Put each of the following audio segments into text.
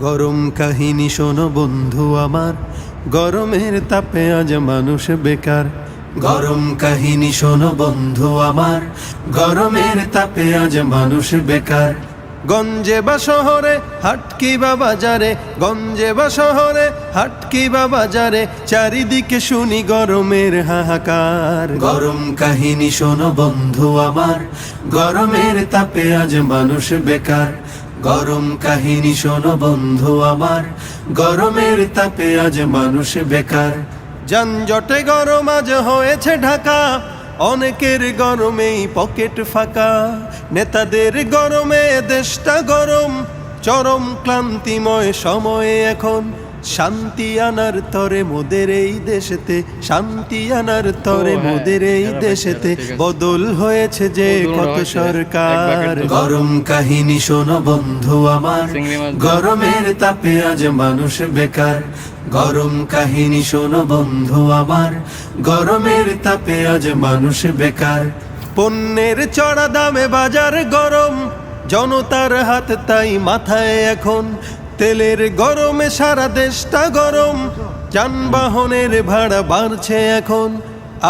গরম কাহিনী শোনো বন্ধু আমার, গরমের তাপে আজ মানুষ বেকার। গরম কাহিনী শোনো বন্ধু আমার, গরমের তাপে আজ মানুষ বেকার। গঞ্জে বা শহরে হাট কিবা বাজারে, গঞ্জে বা শহরে হাট কিবা বাজারে, চারিদিকে শুনি গরমের হাহাকার। গরম কাহিনী শোনো বন্ধু আমার, গরমের তাপে আজ মানুষ বেকার। গরম কাহিনী শোনো বন্ধু আমার, গরমের তাপে আজ মানুষ বেকার। যানজটে গরম আজ হয়েছে ঢাকা, অনেকের গরমেই পকেট ফাঁকা। নেতাদের গরমে দেশটা গরম, চরম ক্লান্তিময় সময়ে এখন শান্তি আনার তরে মোদের এই দেশেতে, শান্তি আনার তরে মোদের এই দেশেতে বদল হয়েছে যে কত সরকার। গরম কাহিনী শোনো বন্ধু আমার, গরমের তাপে আজ মানুষ বেকার। গরম কাহিনী শোনো বন্ধু আমার, গরমের তাপে আজ মানুষ বেকার। পণ্যের চড়া দামে বাজার গরম, জনতার হাত তাই মাথায় এখন। তেলের গরমে সারা দেশটা গরম, যানবাহনের ভাড়া বাড়ছে এখন।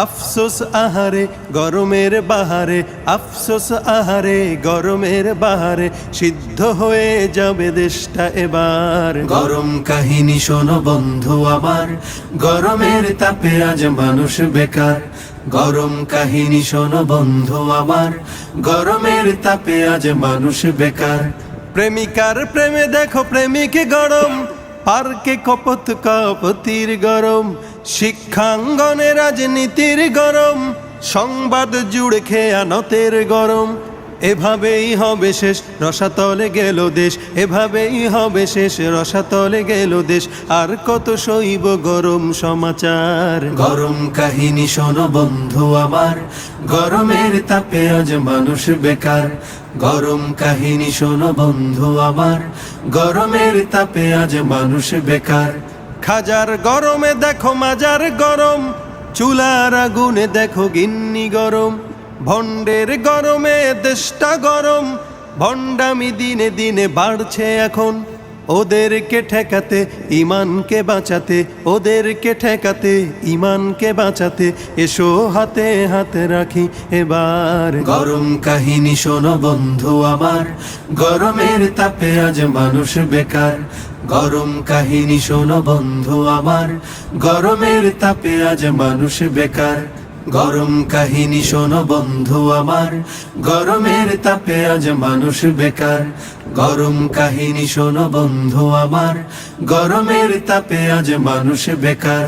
আফসোস আহারে গরমের বাহারে, আফসোস আহারে গরমের বাহারে, সিদ্ধ হয়ে যাবে দেশটা এবার। গরম কাহিনী শোনো বন্ধু আমার, গরমের তাপে আজ মানুষ বেকার। গরম কাহিনী শোনো বন্ধু আমার, গরমের তাপে আজ মানুষ বেকার। প্রেমিকার প্রেমে দেখো প্রেমিক গরম, পার্কে কপত কপতির গরম। শিক্ষাঙ্গনে রাজনীতির গরম, সংবাদ জুড়ে খেয়ানতের গরম। এভাবেই হবে শেষ, রসাতলে গেল দেশ। এভাবেই হবে শেষ, রসাতলে গেল দেশ। আর কত সইব গরম সমাচার। গরম কাহিনী শোনো বন্ধু আমার, গরমের তাপে আজ মানুষ বেকার। গরম কাহিনী শোনো বন্ধু আমার, গরমের তাপে আজ মানুষ বেকার। খাজার গরমে দেখো মাজার গরম, চুলার আগুনে দেখো গিন্নি গরম। ভণ্ডের গরমে দেশটা গরম, ভণ্ডামি দিনে দিনে বাড়ছে এখন। ওদেরকে ঠেকাতে ইমানকে বাঁচাতে, ওদেরকে ঠেকাতে ইমানকে বাঁচাতে, এসো হাতে হাতে রাখি এবার। গরম কাহিনী শোনো বন্ধু আমার, গরমের তাপে আজ মানুষ বেকার। গরম কাহিনী শোনো বন্ধু আমার, গরমের তাপে আজ মানুষ বেকার। গরম কাহিনী শোনো বন্ধু আমার, গরমের তাপে আজ মানুষ বেকার। গরম কাহিনী শোনো বন্ধু আমার, গরমের তাপে আজ মানুষ বেকার।